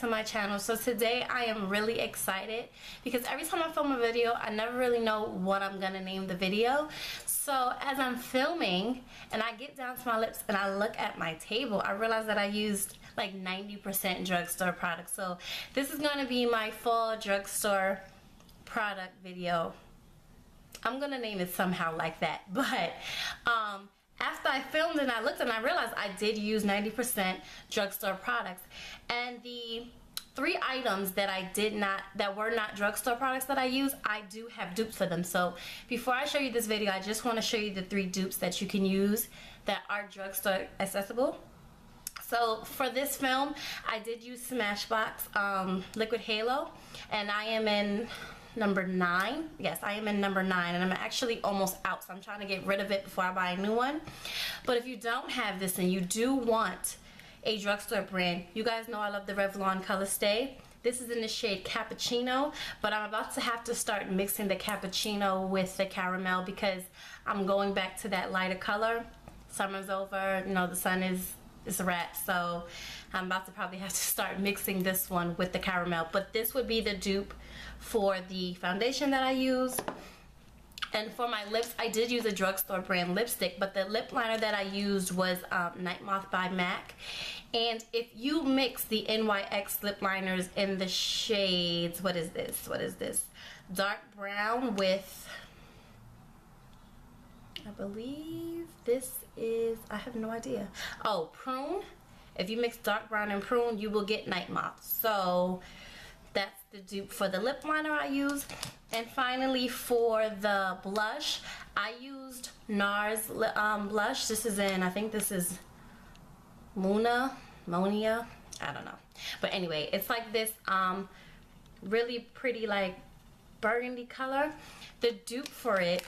to my channel. So today I am really excited because every time I film a video I never really know what I'm gonna name the video. So as I'm filming and I get down to my lips and I look at my table, I realize that I used like 90% drugstore products. So this is gonna be my full drugstore product video. I'm gonna name it somehow like that, but after I filmed and I looked and I realized I did use 90% drugstore products, and the 3 items that were not drugstore products that I use, I do have dupes for them. So before I show you this video, I just want to show you the 3 dupes that you can use that are drugstore accessible. So for this film, I did use Smashbox Liquid Halo, and I am in number 9. Yes, I am in number 9, and I'm actually almost out, so I'm trying to get rid of it before I buy a new one. But if you don't have this and you do want a drugstore brand, you guys know I love the Revlon colorstay. This is in the shade Cappuccino, but I'm about to have to start mixing the Cappuccino with the Caramel because I'm going back to that lighter color. Summer's over, you know, the sun is a wrap, so I'm about to probably have to start mixing this one with the Caramel. But this would be the dupe for the foundation that I use. And for my lips, I did use a drugstore brand lipstick, but the lip liner that I used was Nightmoth by MAC. And if you mix the NYX lip liners in the shades, what is this? Dark brown with, I believe this is, I have no idea. Oh, prune. If you mix dark brown and prune, you will get Nightmoth. So that's the dupe for the lip liner I use. And finally, for the blush, I used Nars blush. This is in, I think this is mounia, I don't know. But anyway, it's like this really pretty like burgundy color. The dupe for it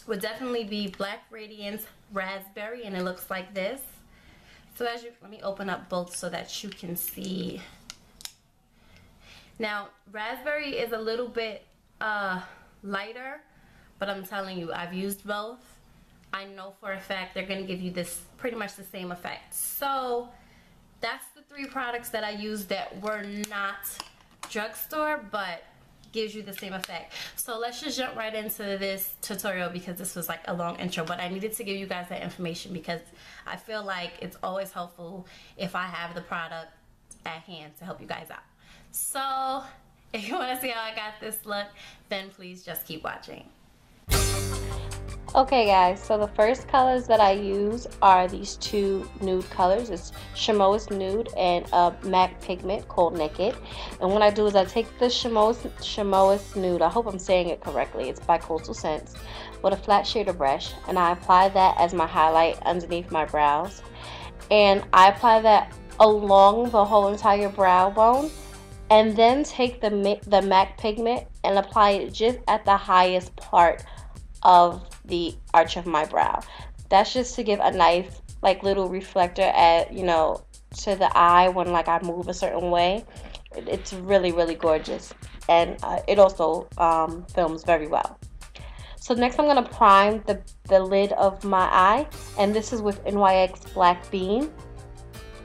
would definitely be Black Radiance Raspberry, and it looks like this. So as you, let me open up both so that you can see. Now, raspberry is a little bit lighter, but I'm telling you, I've used both. I know for a fact they're going to give you this pretty much the same effect. So that's the 3 products that I used that were not drugstore, but gives you the same effect. So let's just jump right into this tutorial because this was like a long intro, but I needed to give you guys that information because I feel like it's always helpful if I have the product at hand to help you guys out. So if you want to see how I got this look, then please just keep watching. Okay guys, so the first colors that I use are these 2 nude colors. It's chamois nude and MAC pigment called Naked. And what I do is I take the chamois nude, I hope I'm saying it correctly, it's by Coastal Scents, with a flat shader brush, and I apply that as my highlight underneath my brows. And I apply that along the whole entire brow bone, and then take the MAC pigment and apply it just at the highest part of the arch of my brow. That's just to give a nice like little reflector at, you know, to the eye when like I move a certain way. It's really gorgeous, and it also films very well. So next I'm gonna prime the lid of my eye, and this is with NYX Black Bean.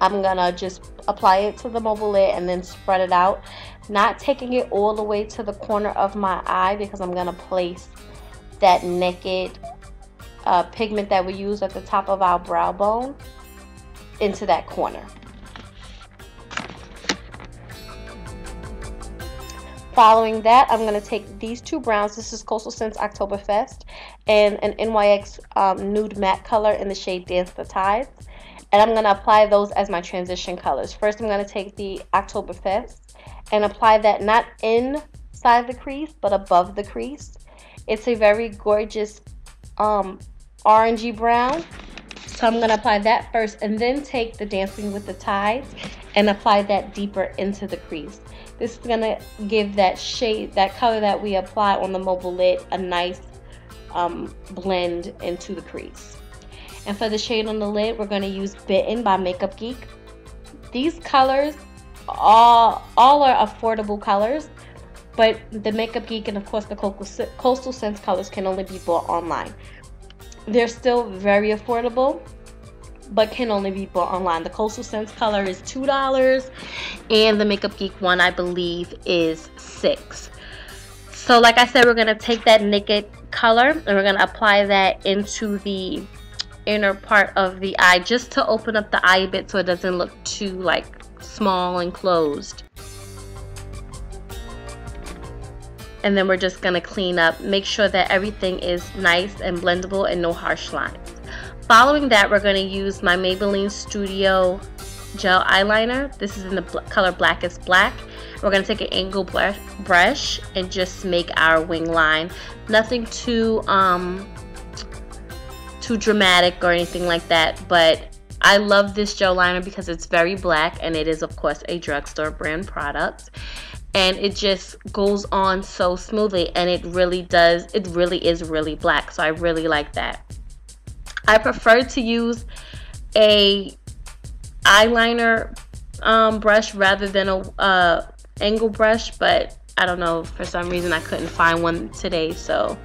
I'm gonna just apply it to the mobile lid and then spread it out, not taking it all the way to the corner of my eye because I'm gonna place that Naked pigment that we use at the top of our brow bone into that corner. Following that, I'm going to take these 2 browns. This is Coastal Scents Oktoberfest and an NYX nude matte color in the shade Dance the Tides. And I'm going to apply those as my transition colors. First, I'm going to take the Oktoberfest and apply that not inside the crease, but above the crease. It's a very gorgeous orangey brown. So I'm going to apply that first and then take the Dancing with the Tides and apply that deeper into the crease. This is going to give that shade, that color that we apply on the mobile lid, a nice blend into the crease. And for the shade on the lid, we're going to use Bitten by Makeup Geek. These colors all are affordable colors, but the Makeup Geek and of course the Coastal Scents colors can only be bought online. They're still very affordable, but can only be bought online. The Coastal Scents color is $2, and the Makeup Geek one, I believe, is $6. So like I said, we're going to take that naked color and we're going to apply that into the inner part of the eye, just to open up the eye a bit so it doesn't look too like small and closed. And then we're just going to clean up, make sure that everything is nice and blendable and no harsh lines. Following that, we're going to use my Maybelline Studio Gel Eyeliner. This is in the color Blackest Black. We're going to take an angle brush and just make our wing line. Nothing too dramatic or anything like that, but I love this gel liner because it's very black, and it is of course a Drugstore brand product, and it just goes on so smoothly, and it really is really black, so I really like that. I prefer to use a eyeliner brush rather than a angle brush, but I don't know, for some reason I couldn't find one today, so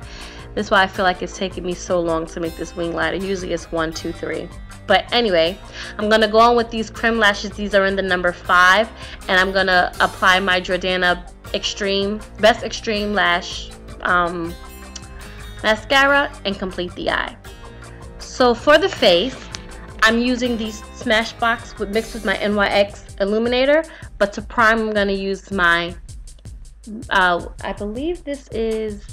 that's why I feel like it's taking me so long to make this wing liner. Usually it's 1, 2, 3. But anyway, I'm going to go on with these Creme lashes. These are in the number 5. And I'm going to apply my Jordana Best Extreme Lash mascara and complete the eye. So for the face, I'm using these Smashbox mixed with my NYX illuminator. But to prime, I'm going to use my, I believe this is,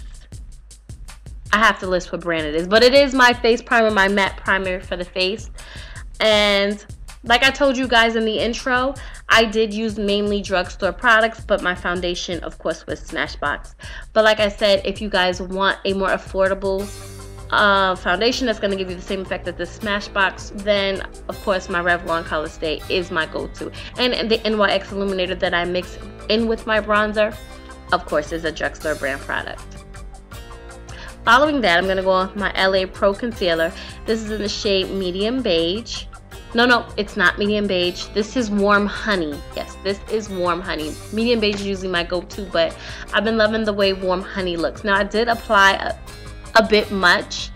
I have to list what brand it is, but it is my face primer, my matte primer for the face. And like I told you guys in the intro, I did use mainly Drugstore products, but my foundation, of course, was Smashbox. But like I said, if you guys want a more affordable foundation that's going to give you the same effect as the Smashbox, then of course my Revlon colorstay is my go-to. And the NYX illuminator that I mix in with my bronzer, of course, is a Drugstore brand product. Following that, I'm going to go on with my LA Pro Concealer. This is in the shade Medium Beige. No, it's not Medium Beige. This is Warm Honey. Yes, this is Warm Honey. Medium Beige is usually my go-to, but I've been loving the way Warm Honey looks. Now, I did apply a bit much,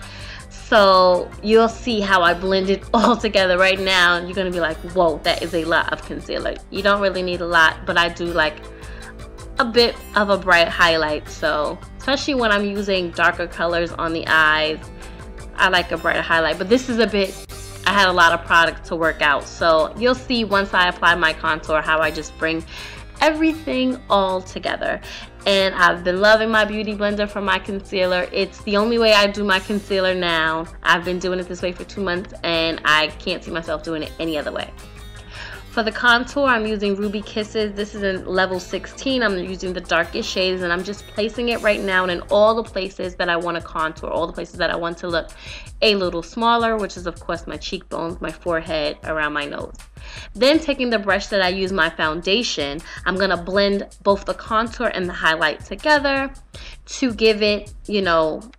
so you'll see how I blend it all together right now. You're going to be like, whoa, that is a lot of concealer. You don't really need a lot, but I do like a bit of a bright highlight, so especially when I'm using darker colors on the eyes, I like a brighter highlight. But this is a bit, I had a lot of product to work out, so you'll see once I apply my contour how I just bring everything all together. And I've been loving my beauty blender for my concealer. It's the only way I do my concealer now. I've been doing it this way for 2 months, and I can't see myself doing it any other way. For the contour, I'm using Ruby Kisses. This is in level 16. I'm using the darkest shades, and I'm just placing it right now in all the places that I want to contour, all the places that I want to look a little smaller, which is of course my cheekbones, my forehead, around my nose. Then taking the brush that I use my foundation, I'm going to blend both the contour and the highlight together to give it, you know,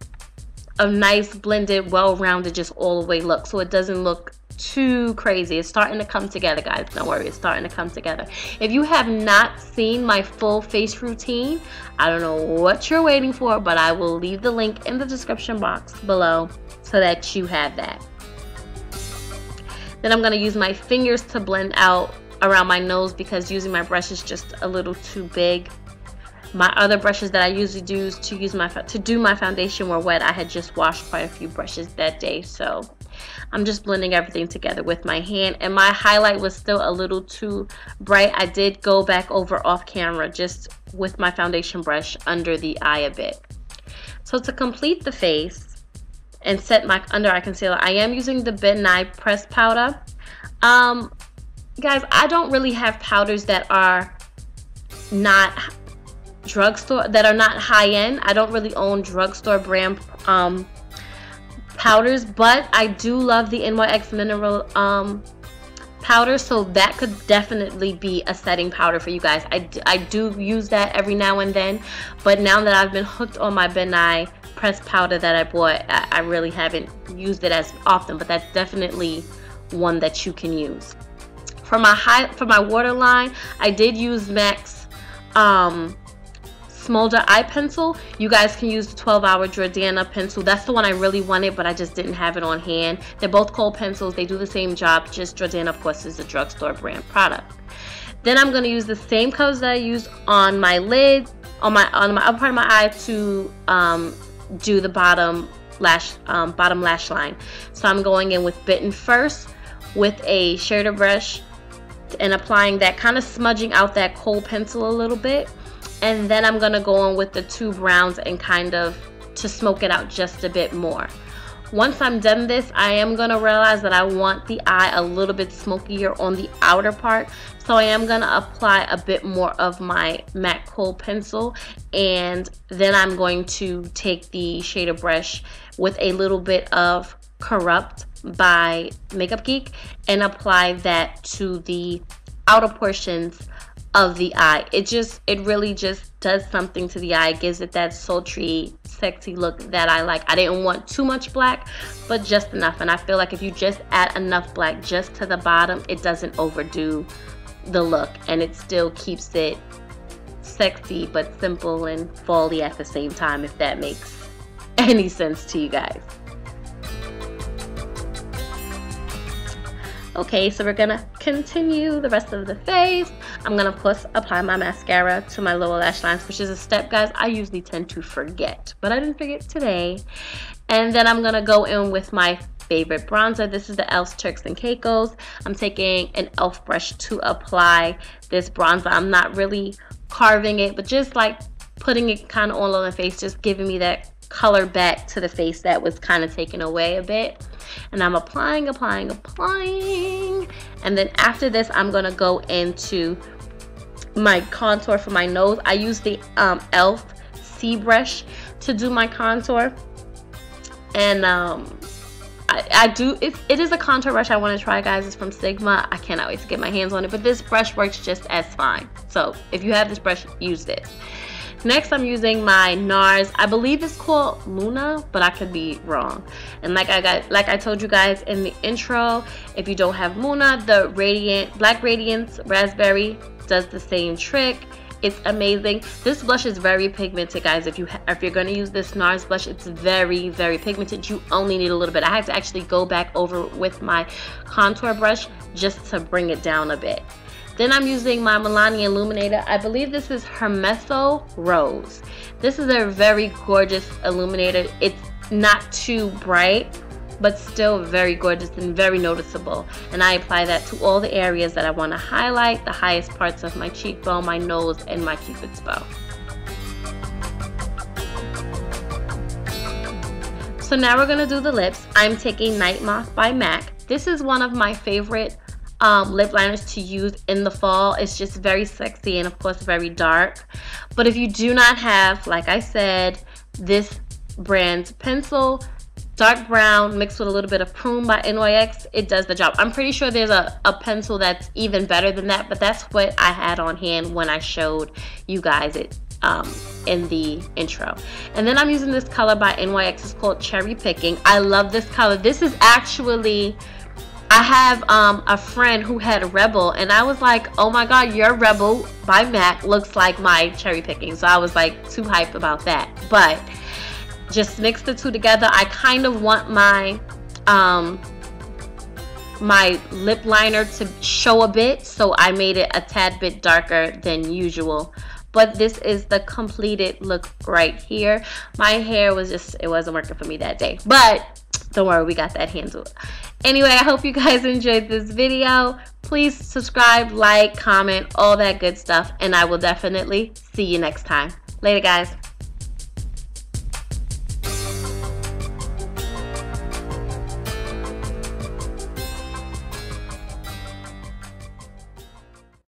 a nice blended, well-rounded, just all the way look, so it doesn't look too crazy. It's starting to come together, guys. Don't worry, it's starting to come together. If you have not seen my full face routine, I don't know what you're waiting for, but I will leave the link in the description box below so that you have that. Then I'm going to use my fingers to blend out around my nose because using my brush is just a little too big. My other brushes that I usually use to do my foundation were wet. I had just washed quite a few brushes that day, so I'm just blending everything together with my hand. And my highlight was still a little too bright. I did go back over off camera just with my foundation brush under the eye a bit. So to complete the face and set my under eye concealer, I am using the Bitten Eye Press Powder. Guys, I don't really have powders that are not drugstore, that are not high-end. I don't really own Drugstore brand powders, but I do love the NYX mineral powder, so that could definitely be a setting powder for you guys. I do use that every now and then, but now that I've been hooked on my Bitten Eye Press powder that I bought, I really haven't used it as often, but that's definitely one that you can use. For my waterline, I did use MAC's smolder eye pencil. You guys can use the 12-hour Jordana pencil. That's the one I really wanted, but I just didn't have it on hand. They're both khol pencils. They do the same job, just Jordana, of course, is a Drugstore brand product. Then I'm going to use the same colors that I used on my lid, on my upper part of my eye to do the bottom lash line. So I'm going in with bitten first with a shader brush and applying that, kind of smudging out that khol pencil a little bit. And then I'm going to go on with the two browns and kind of to smoke it out just a bit more. Once I'm done this, I am going to realize that I want the eye a little bit smokier on the outer part. So I am going to apply a bit more of my matte khol pencil. And then I'm going to take the shader brush with a little bit of Corrupt by Makeup Geek and apply that to the outer portions of the eye. It really just does something to the eye. It gives it that sultry, sexy look that I like. I didn't want too much black, but just enough. And I feel like if you just add enough black just to the bottom, it doesn't overdo the look, and it still keeps it sexy but simple and fall-y at the same time, if that makes any sense to you guys. Okay, so we're gonna continue the rest of the face. I'm gonna, of course, apply my mascara to my lower lash lines, which is a step, guys, I usually tend to forget, but I didn't forget today. And then I'm gonna go in with my favorite bronzer. This is the e.l.f.'s Turks and Cacaos. I'm taking an e.l.f. brush to apply this bronzer. I'm not really carving it, but just like putting it kind of all on the face, just giving me that color back to the face that was kind of taken away a bit. And I'm applying, and then after this I'm gonna go into my contour for my nose. I use the e.l.f. C brush to do my contour, and it is a contour brush I want to try, guys. It's from Sigma. I cannot wait to get my hands on it, but this brush works just as fine. So if you have this brush, use this. Next, I'm using my Nars. I believe it's called Luna, but I could be wrong. And like I told you guys in the intro, if you don't have Luna, the Black Radiance Raspberry does the same trick. It's amazing. This blush is very pigmented, guys. If you're going to use this Nars blush, it's very, very pigmented. You only need a little bit. I have to actually go back over with my contour brush just to bring it down a bit. Then I'm using my Miliani illuminator. I believe this is Hermosa Rose. This is a very gorgeous illuminator. It's not too bright, but still very gorgeous and very noticeable. And I apply that to all the areas that I want to highlight, the highest parts of my cheekbone, my nose, and my cupid's bow. So now we're going to do the lips. I'm taking Nightmoth by MAC. This is one of my favorite lip liners to use in the fall. It's just very sexy and of course very dark. But if you do not have, like I said, this brand's pencil, dark brown mixed with a little bit of Prune by NYX, it does the job. I'm pretty sure there's a pencil that's even better than that, but that's what I had on hand when I showed you guys it in the intro. And then I'm using this color by NYX. It's called Cherry Picking. I love this color. This is actually, I have a friend who had Rebel, and I was like, oh my god, your Rebel by MAC looks like my Cherry Picking. So I was like too hyped about that. But just mix the two together. I kind of want my my lip liner to show a bit, so I made it a tad bit darker than usual. But this is the completed look right here. My hair was just, it wasn't working for me that day, but don't worry, we got that handled. Anyway, I hope you guys enjoyed this video. Please subscribe, like, comment, all that good stuff, and I will definitely see you next time. Later, guys.